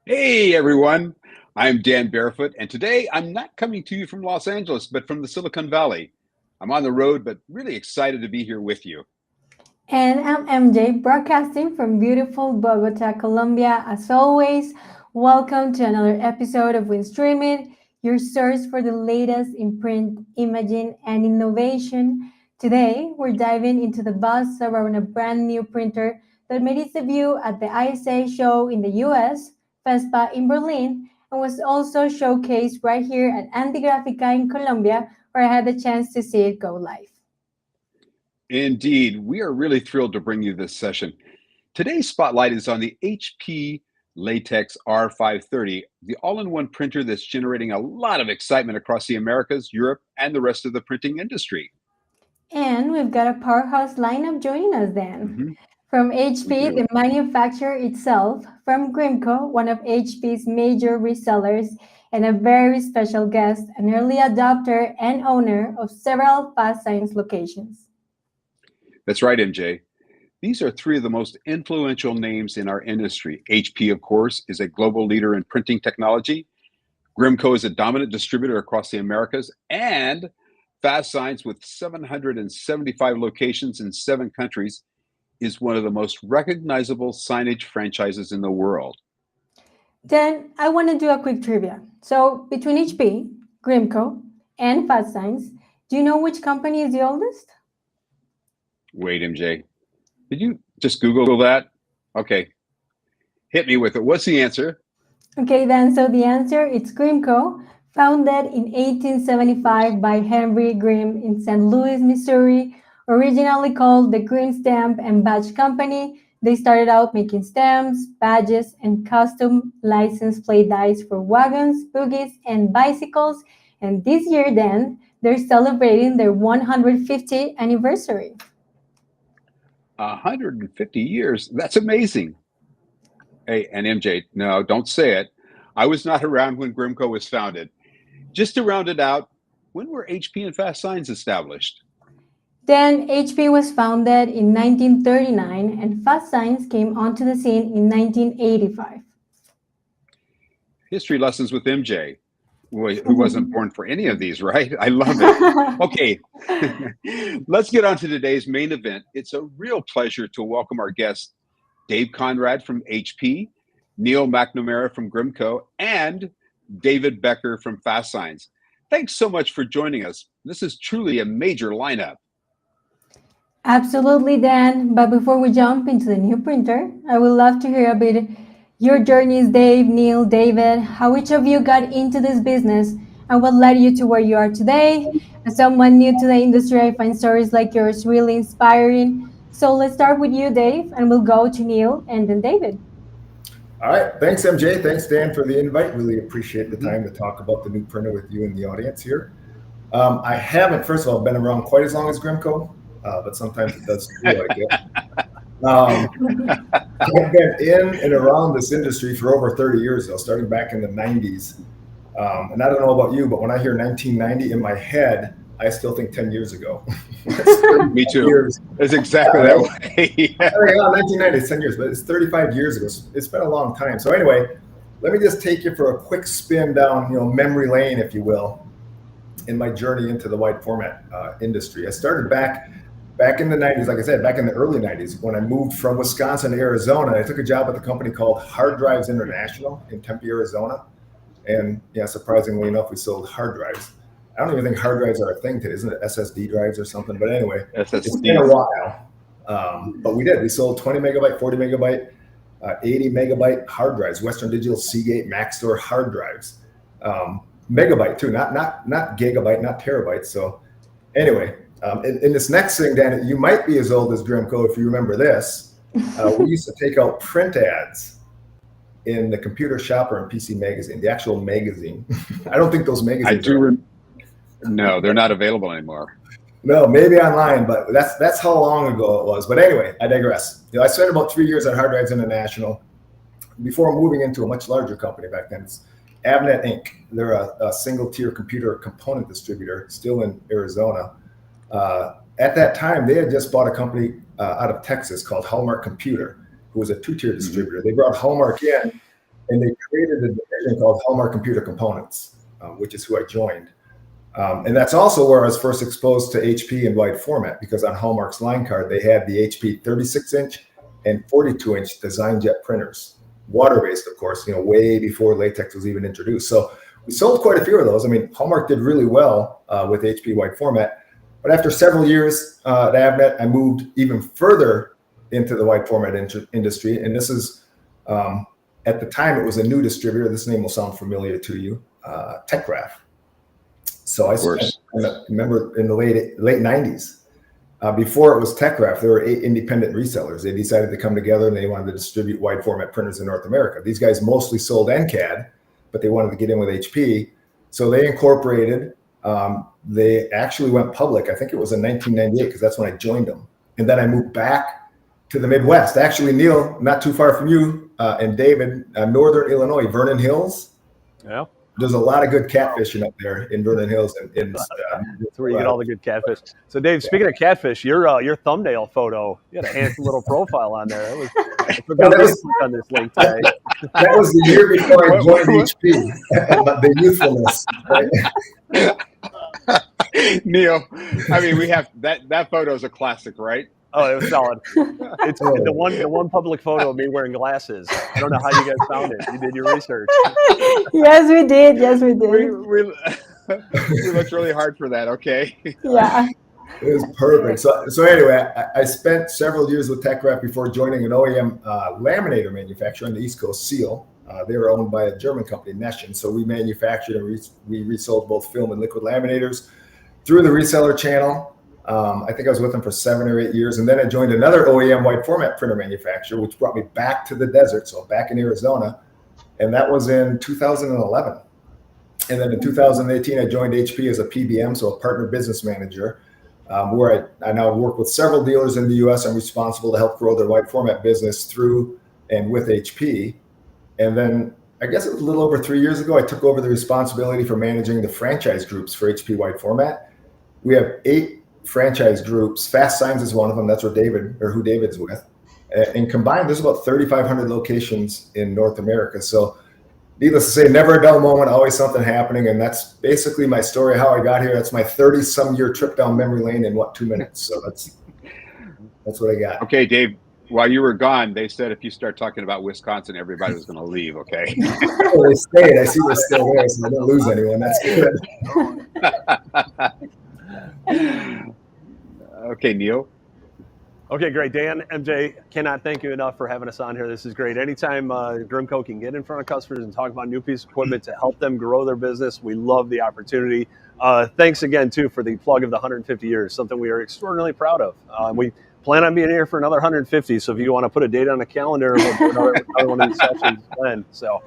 Hey everyone, I'm Dan Barefoot, and today I'm not coming to you from Los Angeles, but from the Silicon Valley. I'm on the road, but really excited to be here with you. And I'm MJ, broadcasting from beautiful Bogota, Colombia. As always, welcome to another episode of StreamIt, your source for the latest in print, imaging, and innovation. Today, we're diving into the buzz around a brand new printer that made its debut at the ISA show in the US, FESPA in Berlin, and was also showcased right here at Antigrafica in Colombia, where I had the chance to see it go live. Indeed, we are really thrilled to bring you this session. Today's spotlight is on the HP Latex R530, the all-in-one printer that's generating a lot of excitement across the Americas, Europe, and the rest of the printing industry. And we've got a powerhouse lineup joining us then. Mhm, From we HP, do. the manufacturer itself, from Grimco, one of HP's major resellers, and a very special guest, an early adopter and owner of several FASTSIGNS locations. That's right, MJ. These are three of the most influential names in our industry. HP, of course, is a global leader in printing technology. Grimco is a dominant distributor across the Americas, and FastSigns, with 775 locations in 7 countries, is one of the most recognizable signage franchises in the world. Then I want to do a quick trivia. So between HP, Grimco, and FASTSIGNS, do you know which company is the oldest? Wait, MJ, did you just Google that? Okay, hit me with it. What's the answer? Okay, then, so the answer is Grimco, founded in 1875 by Henry Grimm in St. Louis, Missouri, originally called the Grimm Stamp and Badge Company. They started out making stamps, badges, and custom license plate dies for wagons, buggies, and bicycles. And this year, then, they're celebrating their 150th anniversary. 150 years. That's amazing. Hey, and MJ, no, don't say it. I was not around when Grimco was founded. Just to round it out, when were HP and Fast Signs established? Then HP was founded in 1939 and Fast Signs came onto the scene in 1985. History lessons with MJ, who wasn't born for any of these, right? I love it. Okay, let's get on to today's main event. It's a real pleasure to welcome our guests, Dave Conrad from HP, Neil McNamara from Grimco, and David Becker from Fast Signs. Thanks so much for joining us. This is truly a major lineup. Absolutely, Dan. But before we jump into the new printer, I would love to hear a bit your journeys, Dave, Neil, David, how each of you got into this business and what led you to where you are today. As someone new to the industry, I find stories like yours really inspiring. So let's start with you, Dave, and we'll go to Neil and then David. All right. Thanks, MJ. Thanks, Dan, for the invite. Really appreciate the Mhm. time to talk about the new printer with you and the audience here. I haven't, first of all, been around quite as long as Grimco, but sometimes it does feel like it. Um, I've been in and around this industry for over 30 years, though, starting back in the 90s. And I don't know about you, but when I hear 1990 in my head, I still think 10 years ago. It's Me 35 too. years. It's exactly that Right? way. Oh, yeah, 1990 is 10 years, but it's 35 years ago. It's been a long time. So anyway, let me just take you for a quick spin down, memory lane, if you will, in my journey into the wide format industry. I started back in the 90s, like I said, back in the early 90s, when I moved from Wisconsin to Arizona. I took a job at the company called Hard Drives International in Tempe, Arizona. And yeah, surprisingly enough, we sold hard drives. I don't even think hard drives are a thing today. Isn't it SSD drives or something? But anyway, it's been a SSDs. while. But we did. We sold 20 megabyte, 40 megabyte, 80 megabyte hard drives, Western Digital, Seagate, Maxtor hard drives. Megabyte too, not gigabyte, not terabytes. So anyway, in this next thing, Dan, you might be as old as Grimco if you remember this. We used to take out print ads in the Computer Shopper and PC Magazine, the actual magazine. I don't think those I magazines do. are. No, they're not available anymore. No, maybe online, but that's how long ago it was. But anyway, I digress. I spent about 3 years at Hard Drives International before moving into a much larger company back then. It's Avnet Inc. They're a single-tier computer component distributor, still in Arizona. At that time, they had just bought a company out of Texas called Hallmark Computer, who was a two-tier Mhm. distributor. They brought Hallmark in, and they created a division called Hallmark Computer Components, which is who I joined. And that's also where I was first exposed to HP in wide format, because on Hallmark's line card, they had the HP 36-inch and 42-inch design jet printers, water-based, of course, way before latex was even introduced. So we sold quite a few of those. I mean, Hallmark did really well with HP wide format. But after several years at Avnet, I moved even further into the wide format industry. And this is, at the time, it was a new distributor. This name will sound familiar to you, TechGraph. So I remember in the late 90s, before it was TechGraph, there were 8 independent resellers. They decided to come together and they wanted to distribute wide format printers in North America. These guys mostly sold NCAD, but they wanted to get in with HP. So they incorporated. They actually went public. I think it was in 1998, because that's when I joined them. And then I moved back to the Midwest. Actually, Neil, not too far from you, and David, Northern Illinois, Vernon Hills. Yeah. There's a lot of good catfishing up there in Vernon Hills. That's where you get all the good catfish. So, Dave, speaking of catfish, your thumbnail photo, you had a handsome little profile on there. That was on this link today. That was the year before I joined HP. The youthfulness. Right? Neil, I mean, we have that photo is a classic, right? Oh, it was solid. It's the one public photo of me wearing glasses. I don't know how you guys found it. You did your research. Yes, we did. Yes, we did. We looked really hard for that. Okay. Yeah. It was perfect. So anyway, I spent several years with TechGraph before joining an OEM laminator manufacturer on the East Coast, Seal. They were owned by a German company, Neschen. So we manufactured and we resold both film and liquid laminators through the reseller channel. I think I was with them for 7 or 8 years. And then I joined another OEM wide format printer manufacturer, which brought me back to the desert. So back in Arizona. And that was in 2011. And then in 2018, I joined HP as a PBM, so a partner business manager, where I now work with several dealers in the US. I'm responsible to help grow their wide format business through and with HP. And then I guess it was a little over 3 years ago, I took over the responsibility for managing the franchise groups for HP wide format. We have 8 franchise groups. FASTSIGNS is one of them. That's who David's with. And combined, there's about 3,500 locations in North America. So needless to say, never a dull moment, always something happening. And that's basically my story, how I got here. That's my 30-some year trip down memory lane in 2 minutes. So that's what I got. Okay, Dave, while you were gone, they said if you start talking about Wisconsin, everybody was going to leave, okay? Well, they stayed. I see they're still there, so I didn't lose anyone. That's good. Okay, Neil. Okay, great. Dan, MJ, cannot thank you enough for having us on here. This is great. Anytime Grimco can get in front of customers and talk about new piece of equipment to help them grow their business, we love the opportunity. Thanks again, too, for the plug of the 150 years, something we are extraordinarily proud of. We plan on being here for another 150, so if you want to put a date on the calendar, we'll do another one of these sessions then. So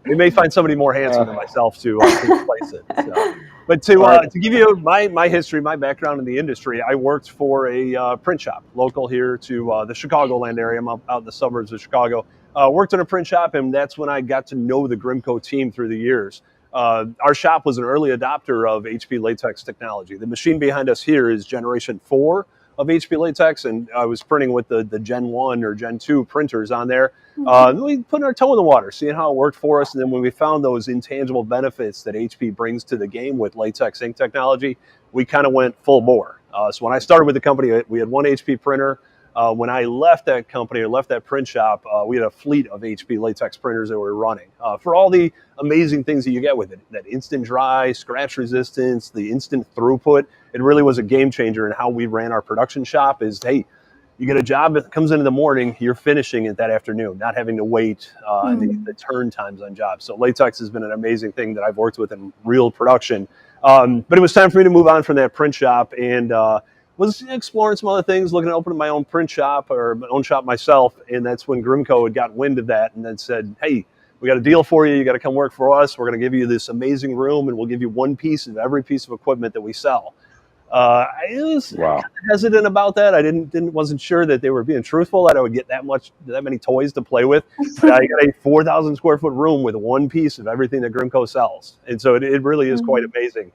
we may find somebody more handsome than myself to replace it. So. But to give you my history, my background in the industry, I worked for a print shop local here to the Chicagoland area. I'm out in the suburbs of Chicago. Worked in a print shop, and that's when I got to know the Grimco team through the years. Our shop was an early adopter of HP latex technology. The machine behind us here is generation 4 of HP latex, and I was printing with the Gen 1 or Gen 2 printers on there. We put our toe in the water, seeing how it worked for us, and then when we found those intangible benefits that HP brings to the game with latex ink technology, we kind of went full bore. So when I started with the company, we had one HP printer. When I left that company or left that print shop, we had a fleet of HP latex printers that we were running for all the amazing things that you get with it. That instant dry, scratch resistance, the instant throughput. It really was a game changer in how we ran our production shop is, hey, you get a job that comes in the morning, you're finishing it that afternoon, not having to wait the turn times on jobs. So latex has been an amazing thing that I've worked with in real production. But it was time for me to move on from that print shop and was exploring some other things, looking at opening my own print shop or my own shop myself. And that's when Grimco had got wind of that and then said, hey, we got a deal for you. You got to come work for us. We're going to give you this amazing room and we'll give you one piece of every piece of equipment that we sell. I was hesitant about that. I wasn't sure that they were being truthful, that I would get that many toys to play with. But I got a 4,000 square foot room with one piece of everything that Grimco sells. And so it really is quite amazing.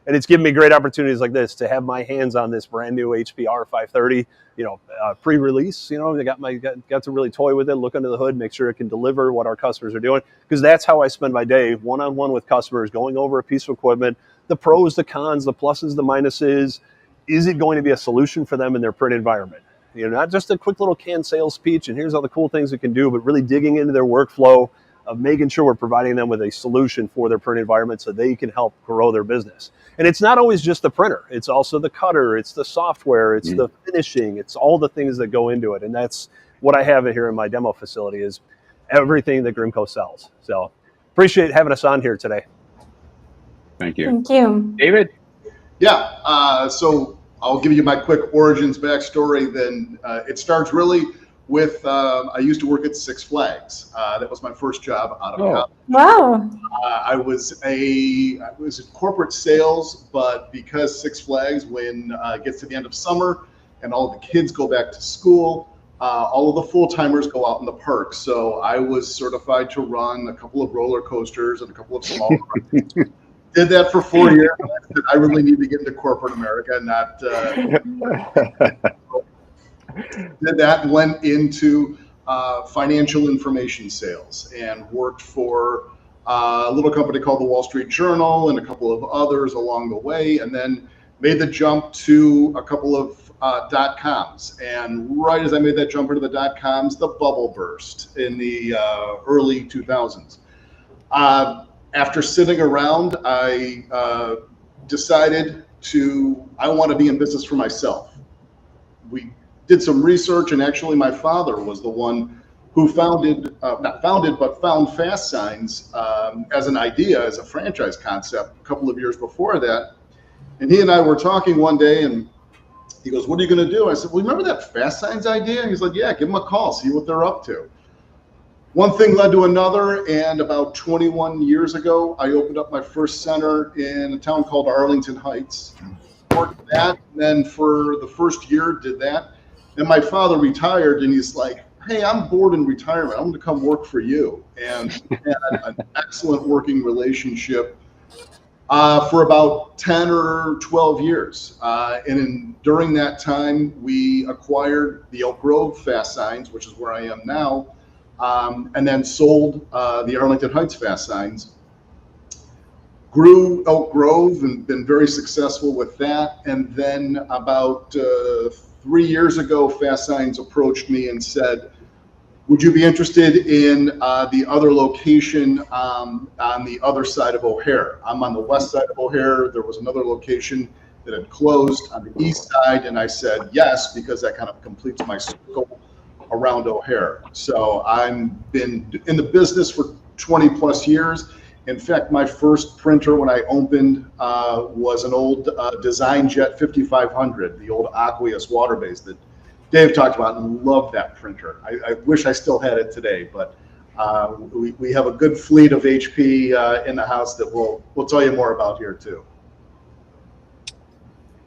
And it's given me great opportunities like this to have my hands on this brand new HP R530, pre-release. I got to really toy with it, look under the hood, make sure it can deliver what our customers are doing, because that's how I spend my day, one-on-one with customers, going over a piece of equipment, the pros, the cons, the pluses, the minuses. Is it going to be a solution for them in their print environment? Not just a quick little canned sales speech and here's all the cool things it can do, but really digging into their workflow of making sure we're providing them with a solution for their print environment so they can help grow their business. And it's not always just the printer. It's also the cutter. It's the software. It's the finishing. It's all the things that go into it. And that's what I have here in my demo facility, is everything that Grimco sells. So appreciate having us on here today. Thank you. Thank you. David? Yeah, so I'll give you my quick origins backstory. Then it starts really with, I used to work at Six Flags. That was my first job out of college. Wow. I was in corporate sales, but because Six Flags, when it gets to the end of summer and all the kids go back to school, all of the full-timers go out in the park. So I was certified to run a couple of roller coasters and a couple of small runs. Did that for 4 years. I really need to get into corporate America, not did that and went into financial information sales and worked for a little company called the Wall Street Journal and a couple of others along the way, and then made the jump to a couple of .coms. And right as I made that jump into the .coms, the bubble burst in the early 2000s. After sitting around, I decided I want to be in business for myself. We did some research, and actually my father was the one who found FASTSIGNS as an idea, as a franchise concept a couple of years before that. And he and I were talking one day, and he goes, "What are you going to do?" I said, "Well, remember that FASTSIGNS idea?" And he's like, "Yeah, give them a call, see what they're up to." One thing led to another, and about 21 years ago, I opened up my first center in a town called Arlington Heights. Worked that, and then for the first year did that. And my father retired, and he's like, "Hey, I'm bored in retirement. I'm going to come work for you." And we had an excellent working relationship for about 10 or 12 years. During that time, we acquired the Elk Grove FASTSIGNS, which is where I am now. And then sold the Arlington Heights FASTSIGNS. Grew Elk Grove and been very successful with that. And then about 3 years ago, FASTSIGNS approached me and said, "Would you be interested in the other location on the other side of O'Hare?" I'm on the west side of O'Hare. There was another location that had closed on the east side. And I said yes, because that kind of completes my circle around O'Hare. So I've been in the business for 20 plus years. In fact, my first printer when I opened was an old Design Jet 5500, the old Aqueous water base that Dave talked about, and loved that printer. I wish I still had it today, but we have a good fleet of HP in the house that we'll tell you more about here too.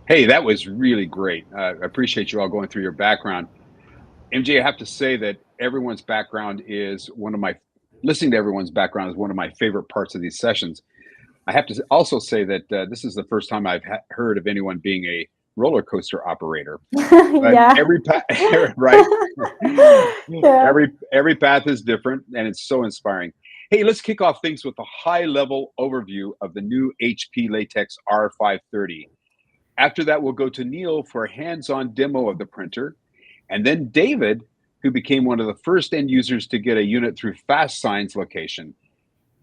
Hey, that was really great. I appreciate you all going through your background. MJ, I have to say that everyone's background is listening to everyone's background is one of my favorite parts of these sessions. I have to also say that this is the first time I've heard of anyone being a roller coaster operator. Yeah. Right. Yeah. Every path is different, and it's so inspiring. Hey, let's kick off things with a high-level overview of the new HP Latex R530. After that, we'll go to Neil for a hands-on demo of the printer. And then David, who became one of the first end users to get a unit through FASTSIGNS location.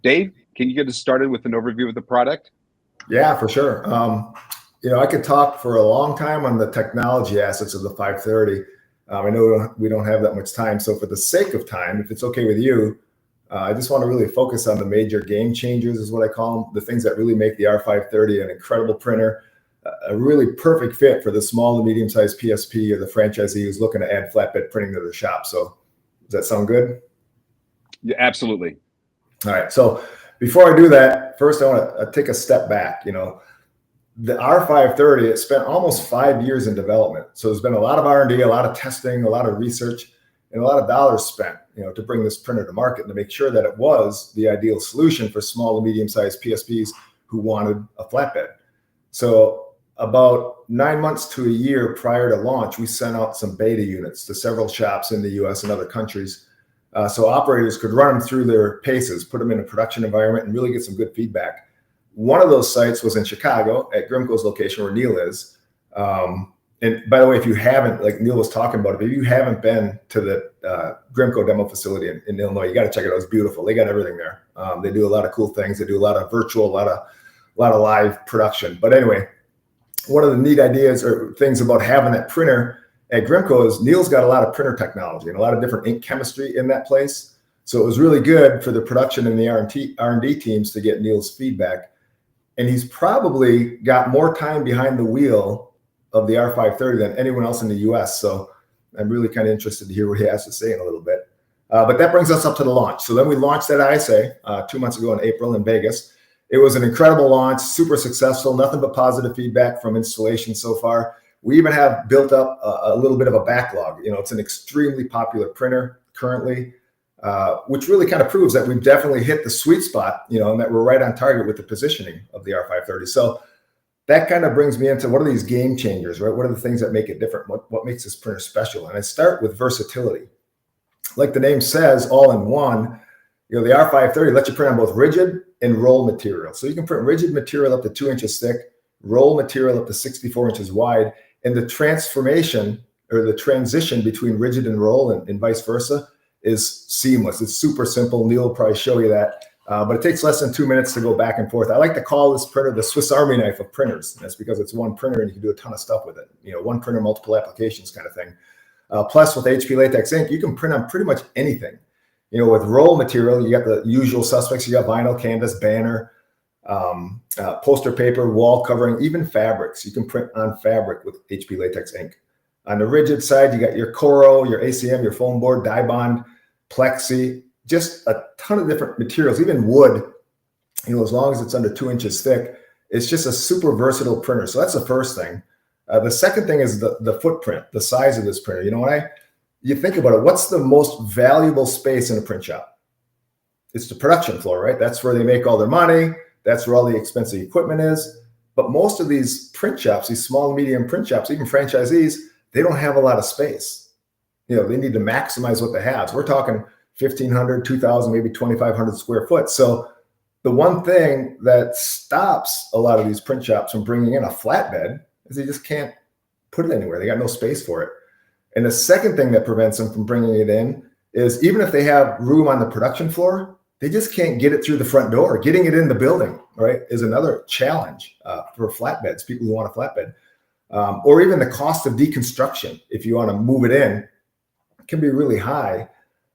Dave, can you get us started with an overview of the product? Yeah, for sure. I could talk for a long time on the technology assets of the 530. I know we don't have that much time. So for the sake of time, if it's okay with you, I just want to really focus on the major game changers, is what I call them, the things that really make the R530 an incredible printer. A really perfect fit for the small to medium-sized PSP or the franchisee who's looking to add flatbed printing to their shop. So does that sound good? Yeah, absolutely. All right. So before I do that, first I want to take a step back. The R530, it spent almost 5 years in development. So there's been a lot of R&D, a lot of testing, a lot of research, and a lot of dollars spent, to bring this printer to market and to make sure that it was the ideal solution for small to medium-sized PSPs who wanted a flatbed. So about 9 months to a year prior to launch, we sent out some beta units to several shops in the US and other countries. So operators could run them through their paces, put them in a production environment, and really get some good feedback. One of those sites was in Chicago at Grimco's location where Neil is. And by the way, if you haven't, like Neil was talking about it, if you haven't been to the Grimco demo facility in Illinois, you got to check it out. It's beautiful. They got everything there. They do a lot of cool things. They do a lot of virtual, a lot of live production. But anyway, one of the neat ideas or things about having that printer at Grimco is Neil's got a lot of printer technology and a lot of different ink chemistry in that place. So it was really good for the production and the R&D teams to get Neil's feedback. And he's probably got more time behind the wheel of the R530 than anyone else in the US. So I'm really kind of interested to hear what he has to say in a little bit. But that brings us up to the launch. So then we launched that ISA 2 months ago in April in Vegas. It was an incredible launch, super successful, nothing but positive feedback from installation so far. We even have built up a little bit of a backlog. It's an extremely popular printer currently, which really kind of proves that we've definitely hit the sweet spot, and that we're right on target with the positioning of the R530. So that kind of brings me into what are these game changers, right? What are the things that make it different? What makes this printer special? And I start with versatility. Like the name says, all in one, the R530 lets you print on both rigid and roll material. So you can print rigid material up to 2 inches thick, roll material up to 64 inches wide. And the transformation or the transition between rigid and roll and vice versa is seamless. It's super simple. Neil will probably show you that. But it takes less than 2 minutes to go back and forth. I like to call this printer the Swiss Army knife of printers. That's because it's one printer and you can do a ton of stuff with it. One printer, multiple applications kind of thing. Plus with HP Latex ink, you can print on pretty much anything. With roll material, you got the usual suspects. You got vinyl, canvas, banner, poster paper, wall covering, even fabrics. You can print on fabric with HP Latex ink. On the rigid side, you got your Coro, your ACM, your foam board, Dibond, Plexi, just a ton of different materials, even wood, as long as it's under 2 inches thick. It's just a super versatile printer. So that's the first thing. The second thing is the footprint, the size of this printer. When you think about it, what's the most valuable space in a print shop? It's the production floor, right? That's where they make all their money. That's where all the expensive equipment is. But most of these print shops, these small and medium print shops, even franchisees, they don't have a lot of space. They need to maximize what they have. So we're talking 1,500, 2,000, maybe 2,500 square foot. So the one thing that stops a lot of these print shops from bringing in a flatbed is they just can't put it anywhere. They got no space for it. And the second thing that prevents them from bringing it in is even if they have room on the production floor, they just can't get it through the front door. Getting it in the building, right, is another challenge for flatbeds, people who want a flatbed. Or even the cost of deconstruction, if you want to move it in, can be really high.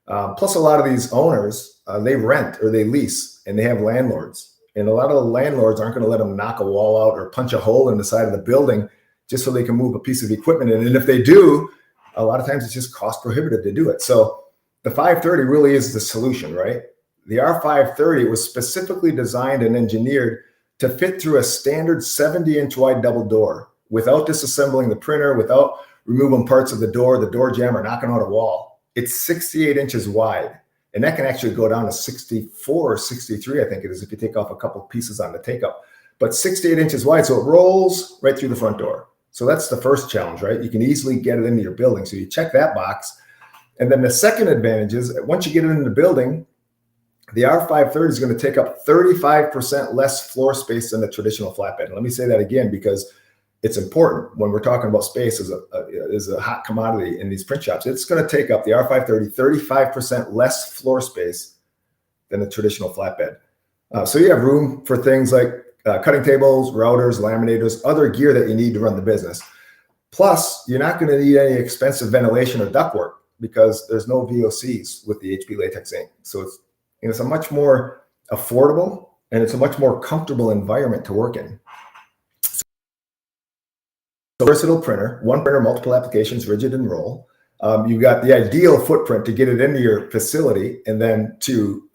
Plus, a lot of these owners, they rent or they lease, and they have landlords. And a lot of the landlords aren't going to let them knock a wall out or punch a hole in the side of the building just so they can move a piece of equipment in. And if they do, a lot of times it's just cost prohibitive to do it. So the 530 really is the solution, right? The R530 was specifically designed and engineered to fit through a standard 70-inch wide double door without disassembling the printer, without removing parts of the door jamb, or knocking out a wall. It's 68 inches wide, and that can actually go down to 64 or 63, I think it is, if you take off a couple pieces on the take-up. But 68 inches wide, so it rolls right through the front door. So that's the first challenge, right? You can easily get it into your building. So you check that box. And then the second advantage is once you get it in the building, the R530 is going to take up 35% less floor space than the traditional flatbed. And let me say that again, because it's important when we're talking about space is a hot commodity in these print shops. It's going to take up the R530 35% less floor space than the traditional flatbed. So you have room for things like cutting tables, routers, laminators, other gear that you need to run the business. Plus, you're not going to need any expensive ventilation or ductwork because there's no VOCs with the HP Latex ink. So it's a much more affordable and it's a much more comfortable environment to work in. So versatile printer, one printer, multiple applications, rigid and roll. You've got the ideal footprint to get it into your facility, and then to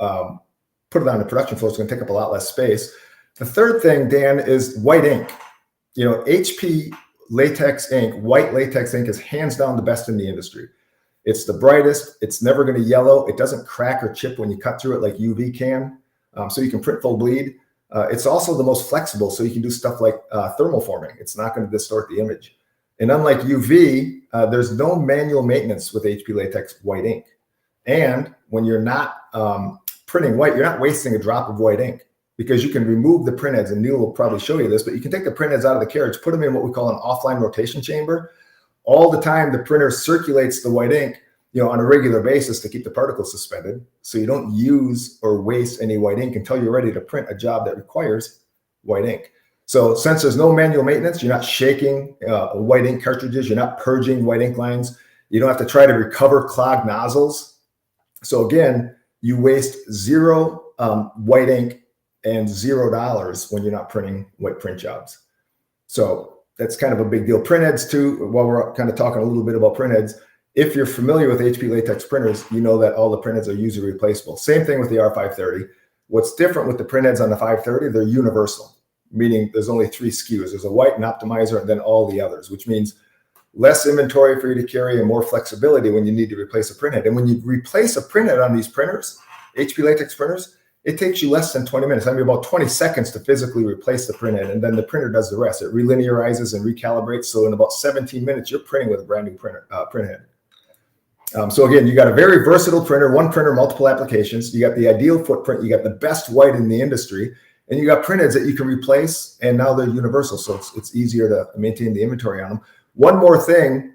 put it on the production floor, it's going to take up a lot less space. The third thing, Dan, is white ink. HP Latex ink, white latex ink is hands down the best in the industry. It's the brightest. It's never going to yellow. It doesn't crack or chip when you cut through it like UV can. So you can print full bleed. It's also the most flexible, so you can do stuff like thermal forming. It's not going to distort the image. And unlike UV, there's no manual maintenance with HP Latex white ink. And when you're not printing white, you're not wasting a drop of white ink, because you can remove the printheads, and Neil will probably show you this, but you can take the printheads out of the carriage, put them in what we call an offline rotation chamber. All the time, the printer circulates the white ink, on a regular basis to keep the particles suspended. So you don't use or waste any white ink until you're ready to print a job that requires white ink. So since there's no manual maintenance, you're not shaking white ink cartridges, you're not purging white ink lines, you don't have to try to recover clogged nozzles. So again, you waste zero white ink and $0 when you're not printing white print jobs. So that's kind of a big deal. Printheads too, while we're kind of talking a little bit about printheads, if you're familiar with HP Latex printers, you know that all the printheads are user replaceable. Same thing with the R530. What's different with the printheads on the 530, they're universal, meaning there's only 3 SKUs. There's a white, an optimizer, and then all the others, which means less inventory for you to carry and more flexibility when you need to replace a printhead. And when you replace a printhead on these printers, HP Latex printers, it takes you less than 20 minutes. I mean, about 20 seconds to physically replace the printhead, and then the printer does the rest. It relinearizes and recalibrates. So in about 17 minutes, you're printing with a brand new printhead. So again, you got a very versatile printer, one printer, multiple applications. You got the ideal footprint. You got the best white in the industry, and you got printheads that you can replace, and now they're universal. So it's easier to maintain the inventory on them. One more thing,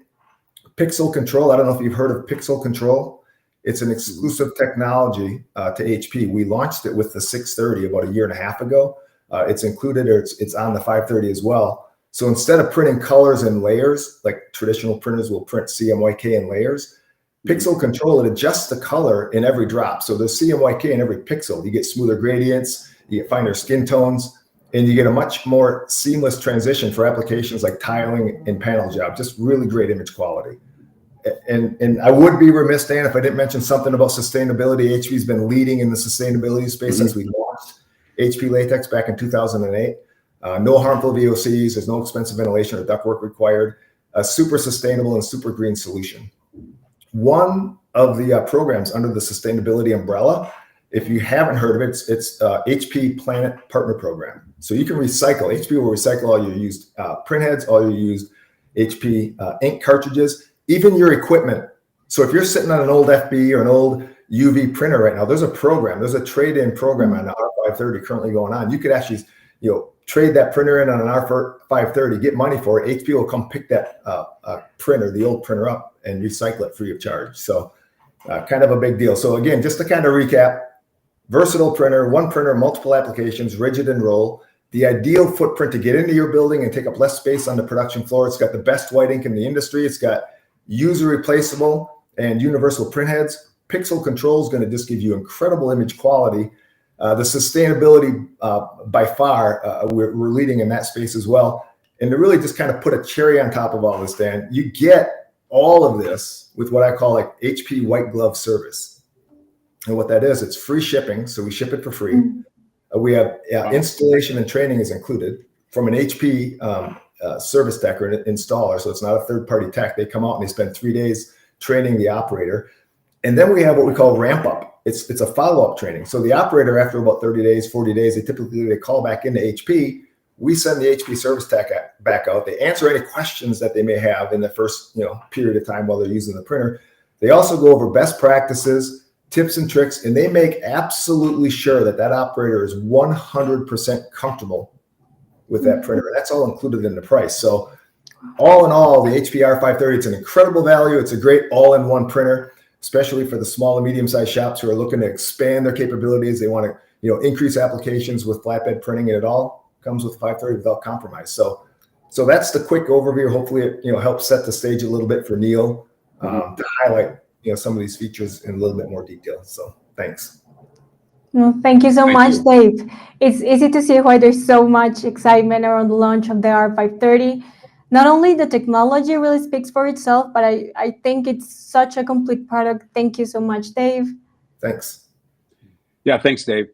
Pixel Control. I don't know if you've heard of Pixel Control. It's an exclusive technology to HP. We launched it with the 630 about a year and a half ago. It's included, or it's on the 530 as well. So instead of printing colors and layers, like traditional printers will print CMYK in layers, Pixel Control, it adjusts the color in every drop. So there's CMYK in every pixel. You get smoother gradients, you get finer skin tones, and you get a much more seamless transition for applications like tiling and panel jobs. Just really great image quality. And I would be remiss, Dan, if I didn't mention something about sustainability. HP's been leading in the sustainability space since we launched HP Latex back in 2008. No harmful VOCs, there's no expensive ventilation or ductwork required. A super sustainable and super green solution. One of the programs under the sustainability umbrella, if you haven't heard of it, it's HP Planet Partner Program. So you can recycle. HP will recycle all your used printheads, all your used HP ink cartridges, even your equipment. So if you're sitting on an old FB or an old UV printer right now, there's a program, there's a trade-in program on the R530 currently going on. You could actually, trade that printer in on an R530, get money for it. HP will come pick that printer, the old printer up, and recycle it free of charge. So kind of a big deal. So again, just to kind of recap, versatile printer, one printer, multiple applications, rigid and roll, the ideal footprint to get into your building and take up less space on the production floor. It's got the best white ink in the industry. It's got user replaceable and universal printheads. Pixel Control is going to just give you incredible image quality. The sustainability, by far, we're leading in that space as well. And to really just kind of put a cherry on top of all this, Dan, you get all of this with what I call like HP white glove service. And what that is, it's free shipping. So we ship it for free. We have installation and training is included from an HP service tech or an installer. So it's not a third-party tech. They come out and they spend 3 days training the operator. And then we have what we call ramp up. It's a follow-up training. So the operator, after about 30 days, 40 days, they call back into HP. We send the HP service tech back out. They answer any questions that they may have in the first period of time while they're using the printer. They also go over best practices, tips and tricks, and they make absolutely sure that that operator is 100% comfortable with that printer. And that's all included in the price. So all in all, the HP R530, it's an incredible value. It's a great all-in-one printer, especially for the small and medium-sized shops who are looking to expand their capabilities. They want to, increase applications with flatbed printing, and it all comes with 530 without compromise. So that's the quick overview. Hopefully, it helps set the stage a little bit for Neil to highlight some of these features in a little bit more detail. So thanks. Well, thank you so much, Dave. It's easy to see why there's so much excitement around the launch of the R530. Not only the technology really speaks for itself, but I think it's such a complete product. Thank you so much, Dave. Thanks. Yeah, thanks, Dave.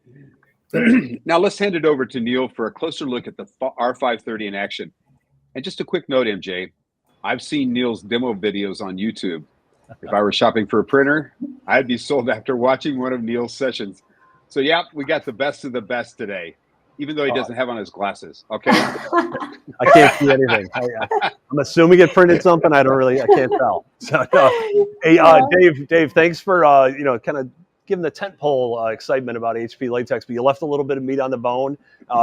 Now let's hand it over to Neil for a closer look at the R530 in action. And just a quick note, MJ, I've seen Neil's demo videos on YouTube. If I were shopping for a printer, I'd be sold after watching one of Neil's sessions. So yeah, we got the best of the best today. even though he doesn't have on his glasses. Okay. I can't see anything. I'm assuming it printed something. I can't tell. So, hey, Yeah. Dave, thanks for kind of giving the tentpole excitement about HP Latex, but you left a little bit of meat on the bone.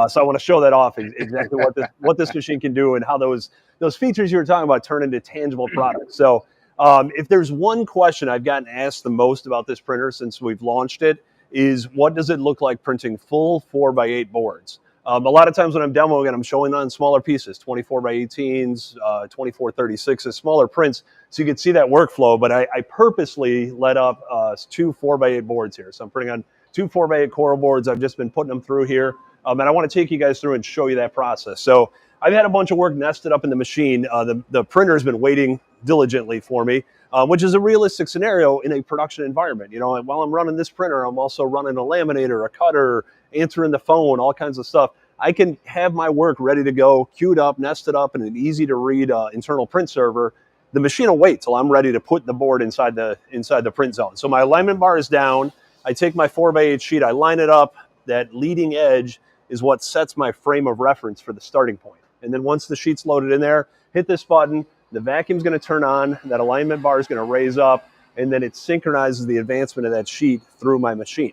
So I want to show that off, exactly what this machine can do and how those features you were talking about turn into tangible products. So if there's one question I've gotten asked the most about this printer since we've launched it, is what does it look like printing full 4x8 boards? A lot of times when I'm demoing it, I'm showing on smaller pieces, 24x18s, 2436s, smaller prints, so you can see that workflow. But I purposely let up 2 4x8 boards here. So I'm putting on 2 4x8 coral boards. I've just been putting them through here. And I want to take you guys through and show you that process. So I've had a bunch of work nested up in the machine. The printer has been waiting diligently for me, which is a realistic scenario in a production environment. While I'm running this printer, I'm also running a laminator, a cutter, answering the phone, all kinds of stuff. I can have my work ready to go, queued up, nested up in an easy to read internal print server. The machine will wait till I'm ready to put the board inside the print zone. So my alignment bar is down. I take my 4x8 sheet, I line it up. That leading edge is what sets my frame of reference for the starting point. And then once the sheet's loaded in there, hit this button, the vacuum's going to turn on, that alignment bar is going to raise up, and then it synchronizes the advancement of that sheet through my machine.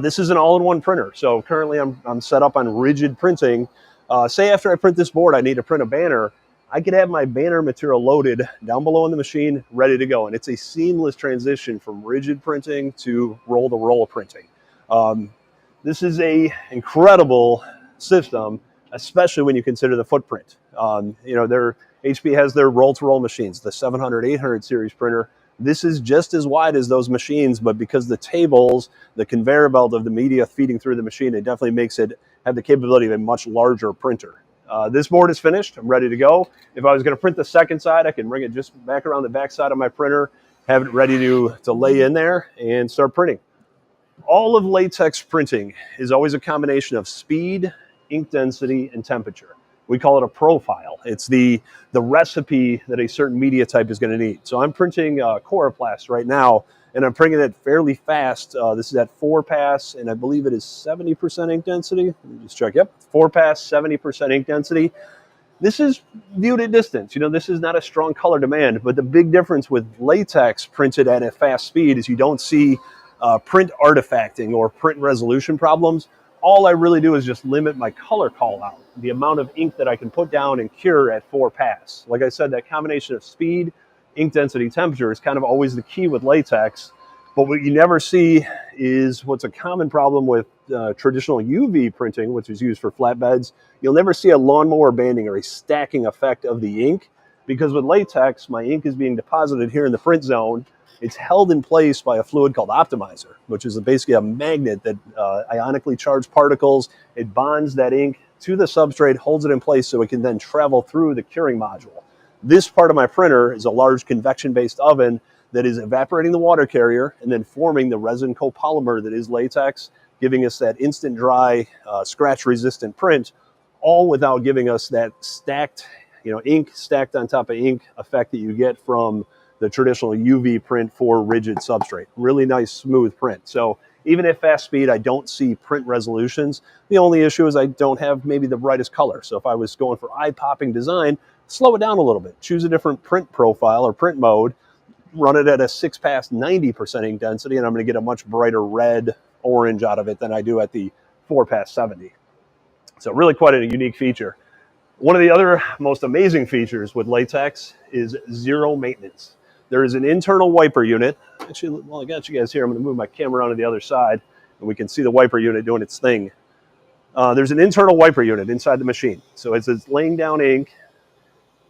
This is an all-in-one printer. So currently I'm set up on rigid printing. Say after I print this board, I need to print a banner. I could have my banner material loaded down below in the machine, ready to go. And it's a seamless transition from rigid printing to roll-to-roll printing. This is a incredible system, especially when you consider the footprint. HP has their roll-to-roll machines, the 700, 800 series printer. This is just as wide as those machines, but because the tables, the conveyor belt of the media feeding through the machine, it definitely makes it have the capability of a much larger printer. This board is finished. I'm ready to go. If I was going to print the second side, I can bring it just back around the back side of my printer, have it ready to lay in there and start printing. All of latex printing is always a combination of speed, ink density, and temperature. We call it a profile. It's the recipe that a certain media type is going to need. So I'm printing Coroplast right now, and I'm printing it fairly fast. This is at 4-pass, and I believe it is 70% ink density. Let me just check. Yep, 4-pass, 70% ink density. This is viewed at distance. This is not a strong color demand, but the big difference with latex printed at a fast speed is you don't see print artifacting or print resolution problems. All I really do is just limit my color call out, the amount of ink that I can put down and cure at 4-pass. Like I said, that combination of speed, ink density, temperature is kind of always the key with latex. But what you never see is what's a common problem with traditional UV printing, which is used for flatbeds. You'll never see a lawnmower banding or a stacking effect of the ink, because with latex, my ink is being deposited here in the print zone. It's held in place by a fluid called optimizer, which is basically a magnet that ionically charged particles. It bonds that ink to the substrate, holds it in place so it can then travel through the curing module. This part of my printer is a large convection-based oven that is evaporating the water carrier and then forming the resin copolymer that is latex, giving us that instant dry, scratch-resistant print, all without giving us that stacked, ink stacked on top of ink effect that you get from the traditional UV print for rigid substrate. Really nice, smooth print. So even at fast speed, I don't see print resolutions. The only issue is I don't have maybe the brightest color. So if I was going for eye-popping design, slow it down a little bit. Choose a different print profile or print mode, run it at a 6-pass 90% ink density, and I'm going to get a much brighter red, orange out of it than I do at the 4-pass 70. So really quite a unique feature. One of the other most amazing features with latex is zero maintenance. There is an internal wiper unit. Actually, while I got you guys here, I'm going to move my camera onto the other side, and we can see the wiper unit doing its thing. There's an internal wiper unit inside the machine. So as it's laying down ink,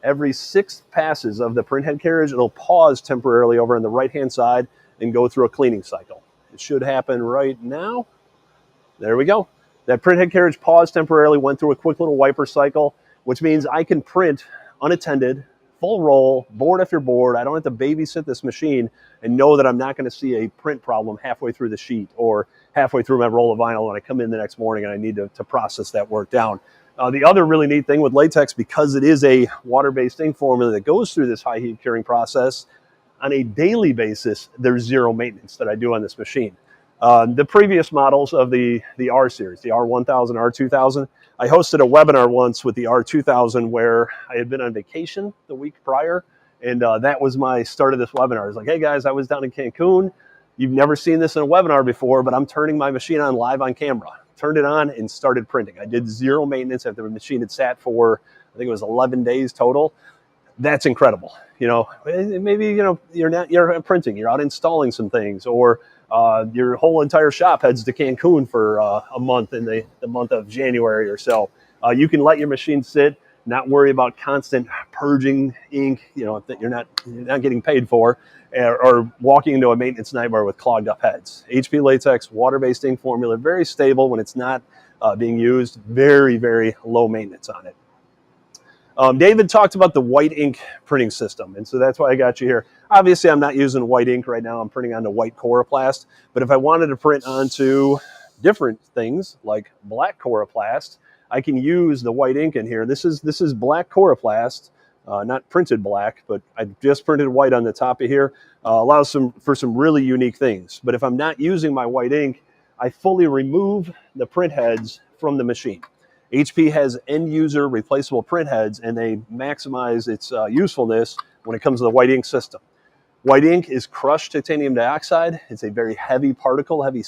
every 6 passes of the printhead carriage, it'll pause temporarily over on the right-hand side and go through a cleaning cycle. It should happen right now. There we go. That printhead carriage paused temporarily, went through a quick little wiper cycle, which means I can print unattended, full roll, board after board. I don't have to babysit this machine and know that I'm not going to see a print problem halfway through the sheet or halfway through my roll of vinyl when I come in the next morning and I need to process that work down. The other really neat thing with latex, because it is a water-based ink formula that goes through this high heat curing process, on a daily basis, there's zero maintenance that I do on this machine. The previous models of the R series, the R1000, R2000, I hosted a webinar once with the R2000 where I had been on vacation the week prior, and that was my start of this webinar. I was like, hey guys, I was down in Cancun. You've never seen this in a webinar before, but I'm turning my machine on live on camera. Turned it on and started printing. I did zero maintenance after the machine had sat for, I think it was 11 days total. That's incredible. Maybe, you're printing, you're out installing some things, or your whole entire shop heads to Cancun for a month in the month of January or so. You can let your machine sit, not worry about constant purging ink, that you're not getting paid for, or walking into a maintenance nightmare with clogged up heads. HP Latex water-based ink formula, very stable when it's not being used, very, very low maintenance on it. David talked about the white ink printing system, and so that's why I got you here. Obviously, I'm not using white ink right now. I'm printing onto white coroplast, but if I wanted to print onto different things like black coroplast, I can use the white ink in here. This is black coroplast, not printed black, but I just printed white on the top of here. Allows for some really unique things. But if I'm not using my white ink, I fully remove the print heads from the machine. HP has end-user replaceable print heads, and they maximize its usefulness when it comes to the white ink system. White ink is crushed titanium dioxide. It's a very heavy particle, heavy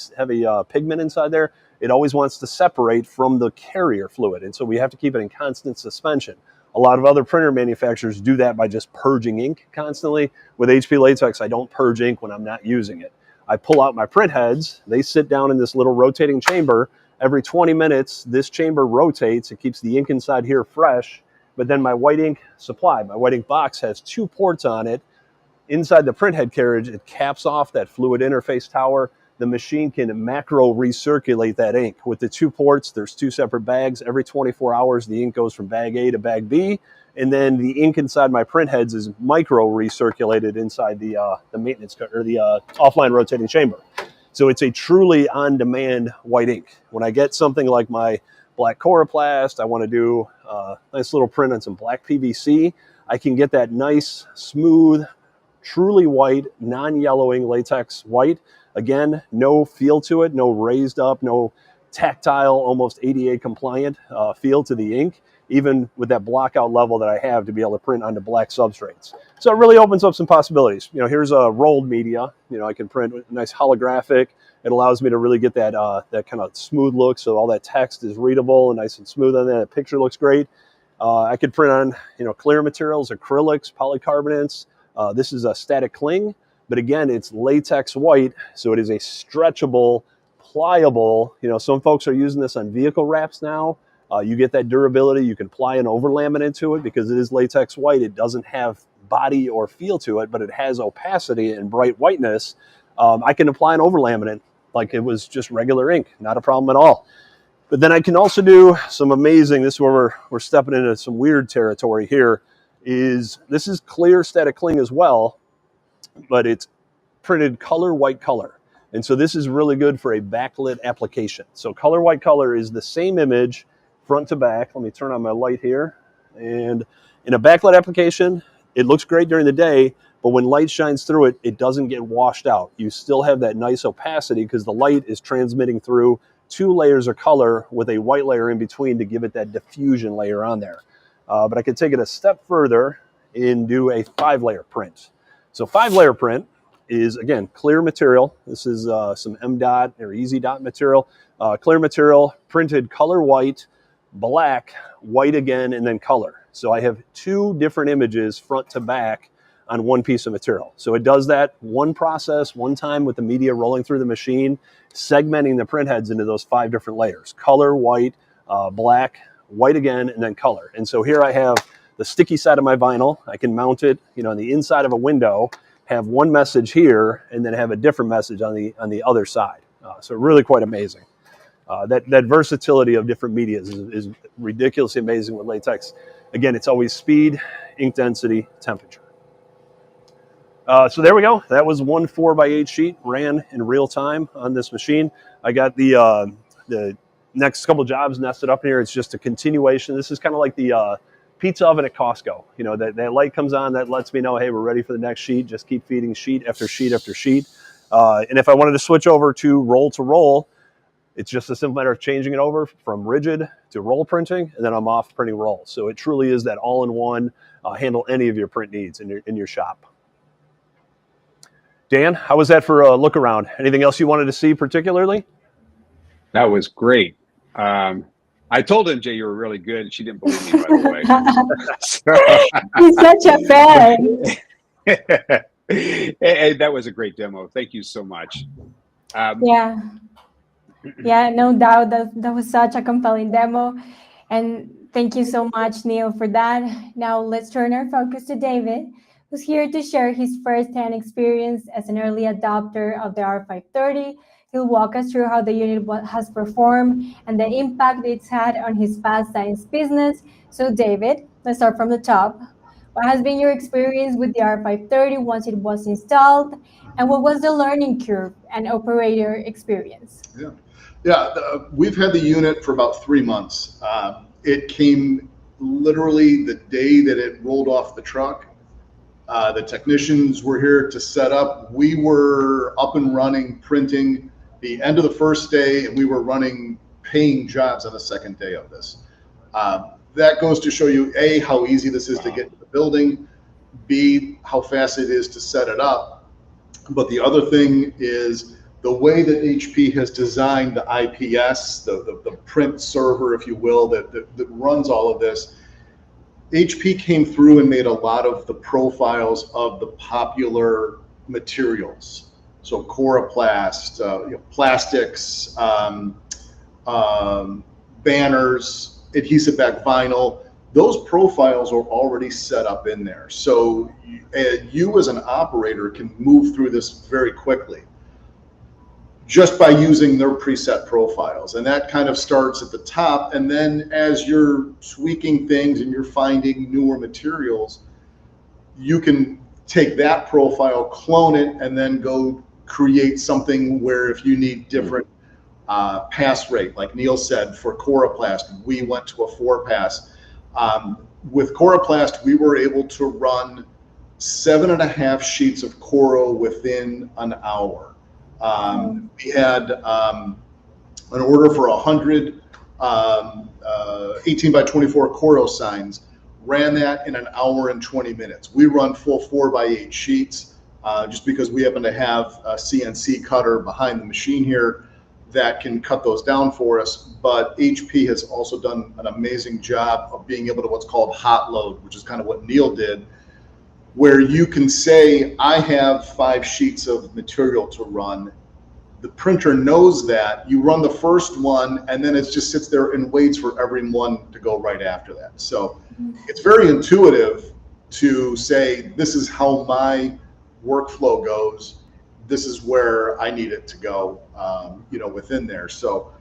pigment inside there. It always wants to separate from the carrier fluid, and so we have to keep it in constant suspension. A lot of other printer manufacturers do that by just purging ink constantly. With HP Latex, I don't purge ink when I'm not using it. I pull out my print heads. They sit down in this little rotating chamber. Every 20 minutes, this chamber rotates. It keeps the ink inside here fresh. But then my white ink supply, my white ink box, has 2 ports on it. Inside the print head carriage, it caps off that fluid interface tower. The machine can macro recirculate that ink. With the 2 ports, there's 2 separate bags. Every 24 hours, the ink goes from bag A to bag B. And then the ink inside my print heads is micro recirculated inside the maintenance or the offline rotating chamber. So it's a truly on-demand white ink. When I get something like my black coroplast, I want to do a nice little print on some black PVC, I can get that nice, smooth, truly white, non-yellowing latex white. Again, no feel to it, no raised up, no tactile, almost ADA compliant feel to the ink, even with that blockout level that I have to be able to print onto black substrates. So it really opens up some possibilities. Here's a rolled media. I can print a nice holographic. It allows me to really get that that kind of smooth look, so all that text is readable and nice and smooth on that. The picture looks great. I could print on clear materials, acrylics, polycarbonates. This is a static cling, but again, it's latex white, so it is a stretchable, pliable. Some folks are using this on vehicle wraps now. You get that durability. You can apply an over laminate to it because it is latex white. It doesn't have body or feel to it, but it has opacity and bright whiteness. I can apply an over laminate like it was just regular ink, not a problem at all. But then I can also do some amazing, this is where we're stepping into some weird territory here, this is clear static cling as well, but it's printed color white color. And so this is really good for a backlit application. So color white color is the same image front to back. Let me turn on my light here. And in a backlit application, it looks great during the day, but when light shines through it, it doesn't get washed out. You still have that nice opacity because the light is transmitting through 2 layers of color with a white layer in between to give it that diffusion layer on there. But I could take it a step further and do a 5-layer print. So 5-layer print is, again, clear material. This is some M-dot or easy dot material. Clear material, printed color white, black, white again, and then color. So I have 2 different images front to back on one piece of material. So it does that one process, one time with the media rolling through the machine, segmenting the print heads into those 5 different layers: color, white, black, white again, and then color. And so here I have the sticky side of my vinyl. I can mount it, on the inside of a window, have one message here, and then have a different message on the other side. So really quite amazing. That versatility of different media is ridiculously amazing with latex. Again, it's always speed, ink density, temperature. So there we go. That was one 4x8 sheet, ran in real time on this machine. I got the next couple jobs nested up here. It's just a continuation. This is kind of like the pizza oven at Costco. That light comes on, that lets me know, hey, we're ready for the next sheet. Just keep feeding sheet after sheet after sheet. And if I wanted to switch over to roll, it's just a simple matter of changing it over from rigid to roll printing, and then I'm off printing roll. So it truly is that all-in-one, handle any of your print needs in your shop. Dan, how was that for a look around? Anything else you wanted to see particularly? That was great. I told MJ you were really good. She didn't believe me, by the way. He's such a fan. Hey, that was a great demo. Thank you so much. Yeah, no doubt that was such a compelling demo. And thank you so much, Neil, for that. Now let's turn our focus to David, who's here to share his first-hand experience as an early adopter of the R530. He'll walk us through how the unit has performed and the impact it's had on his FASTSIGNS business. So David, let's start from the top. What has been your experience with the R530 once it was installed? And what was the learning curve and operator experience? We've had the unit for about 3 months. It came literally the day that it rolled off the truck. The technicians were here to set up. We were up and running, printing the end of the first day, and we were running paying jobs on the second day of this. That goes to show you, A, how easy this is to get to the building, B, how fast it is to set it up. But the other thing is the way that HP has designed the IPS, the print server, if you will, that runs all of this. HP came through and made a lot of the profiles of the popular materials. So Coroplast, plastics, banners, adhesive back vinyl, those profiles are already set up in there. So you as an operator can move through this very quickly just by using their preset profiles. And that kind of starts at the top. And then as you're tweaking things and you're finding newer materials, you can take that profile, clone it, and then go create something where if you need different pass rate, like Neil said, for Coroplast, we went to a 4-pass. With Coroplast, we were able to run 7.5 sheets of Coro within an hour. We had an order for 100 18 by 24 Coro signs, ran that in an hour and 20 minutes. We run full 4x8 sheets just because we happen to have a CNC cutter behind the machine here that can cut those down for us. But HP has also done an amazing job of being able to what's called hot load, which is kind of what Neil did, where you can say, I have 5 sheets of material to run. The printer knows that. You run the first one, and then it just sits there and waits for everyone to go right after that. So it's very intuitive to say, this is how my workflow goes. This is where I need it to go, within there. So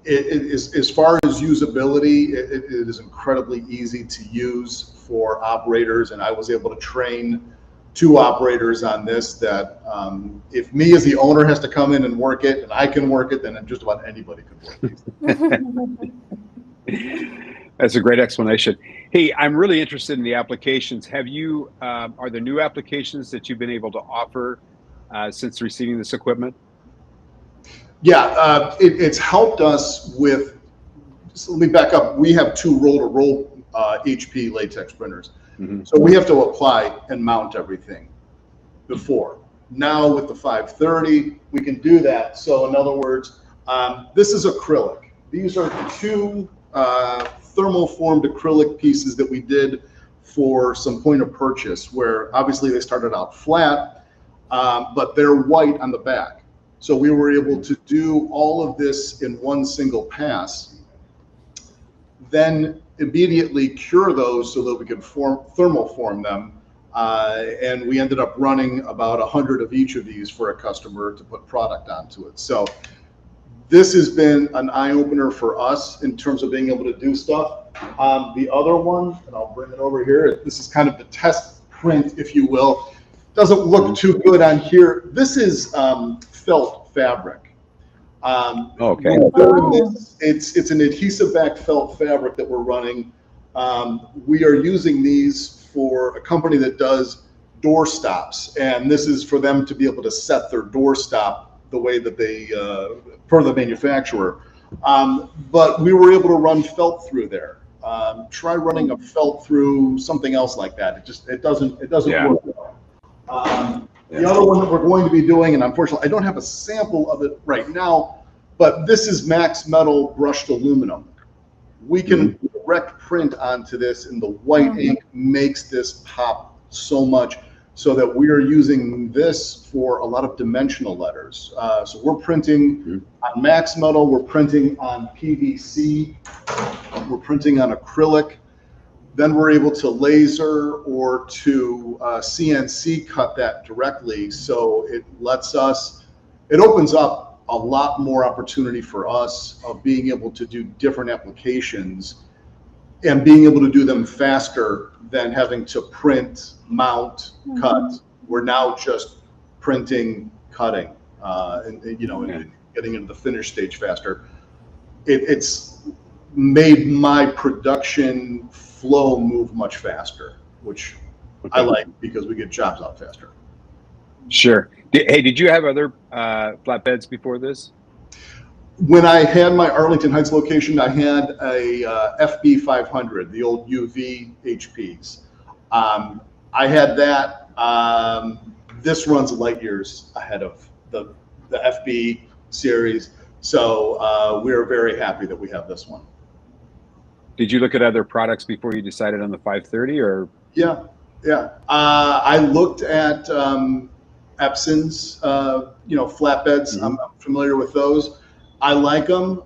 it is, as far as usability, it is incredibly easy to use for operators. And I was able to train 2 operators on this that if me as the owner has to come in and work it and I can work it, then just about anybody could work it. That's a great explanation. Hey, I'm really interested in the applications. Have you, are there new applications that you've been able to offer since receiving this equipment? Yeah, it's helped us with, so let me back up. We have 2 roll-to-roll HP latex printers. Mm-hmm. So we have to apply and mount everything before. Now with the 530, we can do that. So in other words, this is acrylic. These are 2 thermal-formed acrylic pieces that we did for some point of purchase, where obviously they started out flat, but they're white on the back. So we were able to do all of this in one single pass, then immediately cure those so that we could thermal form them. And we ended up running about 100 of each of these for a customer to put product onto it. So this has been an eye-opener for us in terms of being able to do stuff. The other one, and I'll bring it over here, this is kind of the test print, if you will. Doesn't look too good on here. This is felt fabric. Okay. It's an adhesive back felt fabric that we're running. We are using these for a company that does door stops, and this is for them to be able to set their door stop the way that they, per the manufacturer. But we were able to run felt through there. Try running a felt through something else like that. It doesn't work well. The other one that we're going to be doing, and unfortunately I don't have a sample of it right now, but this is Max Metal brushed aluminum. We can direct print onto this, and the white ink makes this pop so much, so that we are using this for a lot of dimensional letters. So we're printing on Max Metal, we're printing on PVC, we're printing on acrylic. Then we're able to laser or to CNC cut that directly. So it lets us, it opens up a lot more opportunity for us of being able to do different applications and being able to do them faster than having to print, mount, cut. We're now just printing, cutting, and getting into the finish stage faster. It's made my production flow move much faster, which I like because we get jobs out faster. Sure. Hey, did you have other flatbeds before this? When I had my Arlington Heights location, I had a FB 500, the old UV HPs. I had that. This runs light years ahead of the FB series, so we're very happy that we have this one. Did you look at other products before you decided on the 530, or? Yeah. I looked at Epson's, flatbeds. I'm familiar with those. I like them.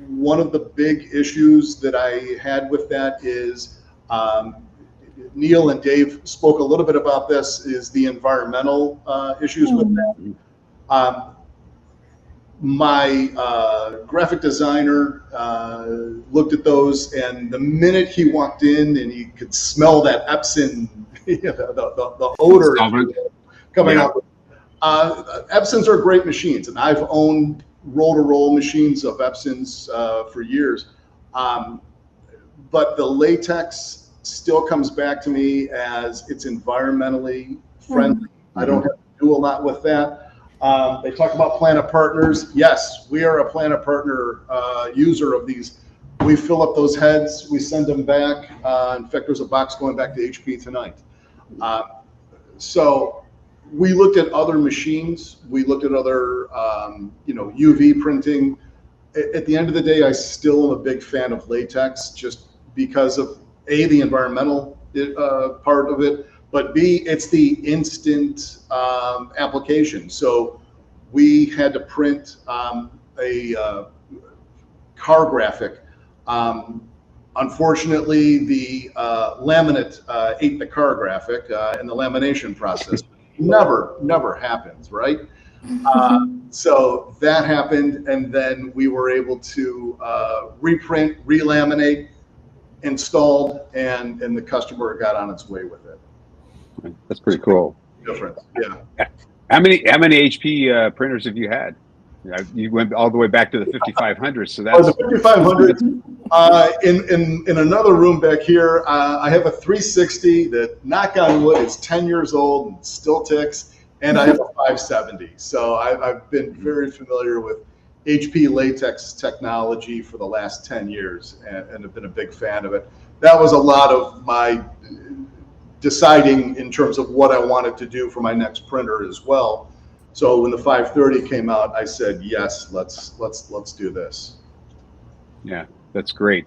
One of the big issues that I had with that is, Neil and Dave spoke a little bit about this, is the environmental issues with that. My graphic designer looked at those, and the minute he walked in and he could smell that Epson, the odor coming out. Epsons are great machines, and I've owned roll-to-roll machines of Epsons for years. But the latex still comes back to me as it's environmentally friendly. I don't have to do a lot with that. They talk about Planet Partners. Yes, we are a Planet Partner user of these. We fill up those heads, we send them back. In fact, there's a box going back to HP tonight. So we looked at other machines. We looked at other, UV printing. At the end of the day, I still am a big fan of latex, just because of A, the environmental part of it, but B, it's the instant application. So we had to print a car graphic. Unfortunately, the laminate ate the car graphic in the lamination process. Never happens, right? So that happened, and then we were able to reprint, relaminate, installed, and the customer got on its way with it. That's pretty cool. Different, yeah. How many HP printers have you had? You went all the way back to the 5500, so that's the 5500. In another room back here, I have a 360 that, knock on wood, is 10 years old and still ticks, and I have a 570. So I've been very familiar with HP latex technology for the last 10 years and have been a big fan of it. That was a lot of my deciding in terms of what I wanted to do for my next printer as well. So when the 530 came out, I said, yes, let's do this. Yeah, that's great.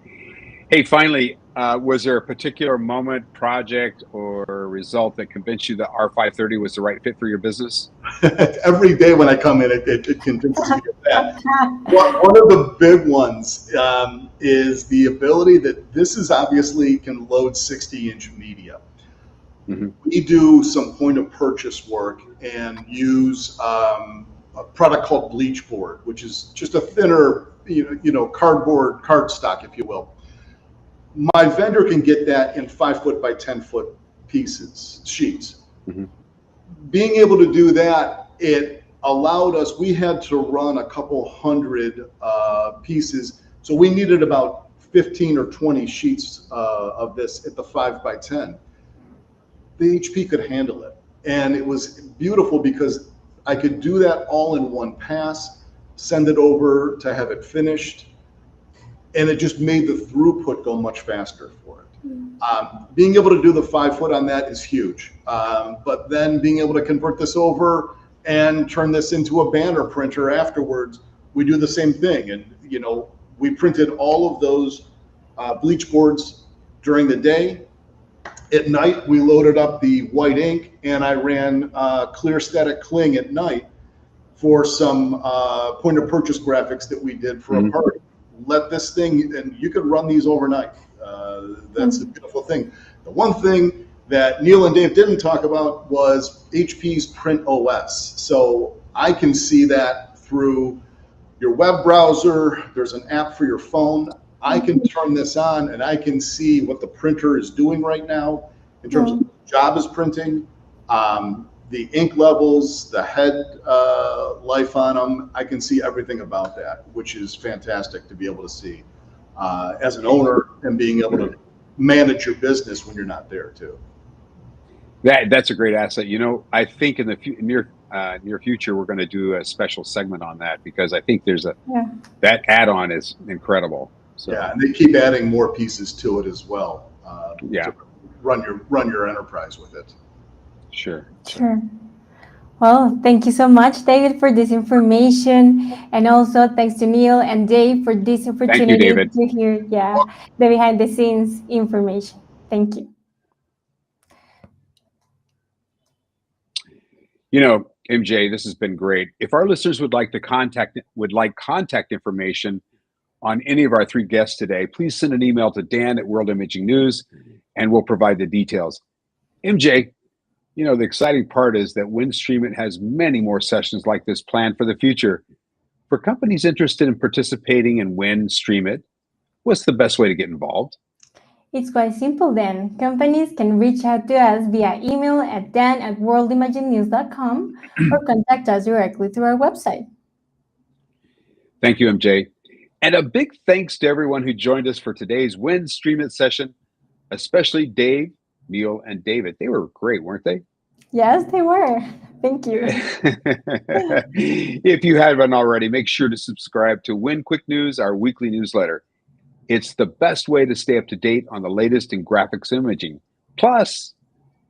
Hey, finally, was there a particular moment, project, or result that convinced you that R530 was the right fit for your business? Every day when I come in, it convinces me of that. One of the big ones is the ability that this is obviously can load 60-inch media. We do some point of purchase work and use a product called bleach board, which is just a thinner, cardboard cardstock, if you will. My vendor can get that in 5-foot by 10-foot sheets. Being able to do that, it allowed us, we had to run a couple hundred pieces. So we needed about 15 or 20 sheets of this at the 5 by 10. the HP could handle it. And it was beautiful because I could do that all in one pass, send it over to have it finished, and it just made the throughput go much faster for it. Being able to do the 5 foot on that is huge. But then being able to convert this over and turn this into a banner printer afterwards, we do the same thing. And, you know, we printed all of those bleach boards during the day. At night, we loaded up the white ink, and I ran clear static cling at night for some point of purchase graphics that we did for a party. Let this thing, and you could run these overnight. That's the beautiful thing. The one thing that Neil and Dave didn't talk about was HP's Print OS. So I can see that through your web browser. There's an app for your phone. I can turn this on and I can see what the printer is doing right now in terms of what the job is printing, the ink levels, the head life on them. I can see everything about that, which is fantastic to be able to see as an owner and being able to manage your business when you're not there too. That's a great asset. You know, I think in the near future, we're going to do a special segment on that because I think there's that add-on is incredible. So, yeah, and they keep adding more pieces to it as well. To run your enterprise with it. Sure. Well, thank you so much, David, for this information, and also thanks to Neil and Dave for this opportunity to hear the behind-the-scenes information. Thank you. You know, MJ, this has been great. If our listeners would like contact information on any of our 3 guests today, please send an email to Dan at World Imaging News, and we'll provide the details. MJ, you know, the exciting part is that StreamIt has many more sessions like this planned for the future. For companies interested in participating in StreamIt, what's the best way to get involved? It's quite simple then. Companies can reach out to us via email at dan@worldimagingnews.com or contact us directly through our website. Thank you, MJ. And a big thanks to everyone who joined us for today's StreamIt session, especially Dave, Neil, and David. They were great, weren't they? Yes, they were. Thank you. If you haven't already, make sure to subscribe to Win Quick News, our weekly newsletter. It's the best way to stay up to date on the latest in graphics imaging. Plus,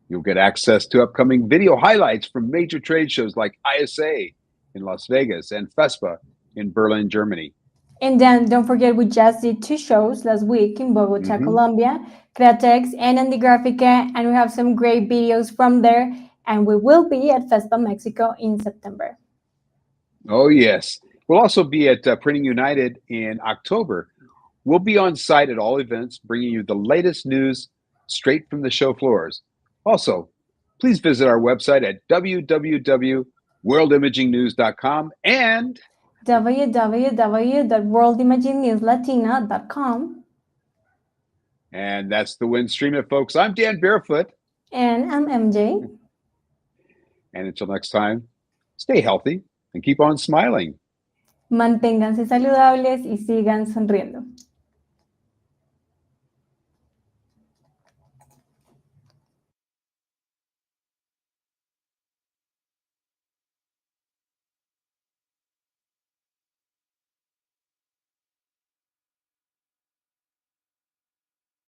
you'll get access to upcoming video highlights from major trade shows like ISA in Las Vegas and FESPA in Berlin, Germany. And then don't forget, we just did 2 shows last week in Bogota, Colombia, Latex and Antigrafica, and we have some great videos from there. And we will be at FESPA Mexico in September. Oh, yes. We'll also be at Printing United in October. We'll be on site at all events, bringing you the latest news straight from the show floors. Also, please visit our website at www.worldimagingnews.com and www.worldimagingnewslatina.com. And that's the StreamIt, folks. I'm Dan Barefoot. And I'm MJ. And until next time, stay healthy and keep on smiling. Manténganse saludables y sigan sonriendo.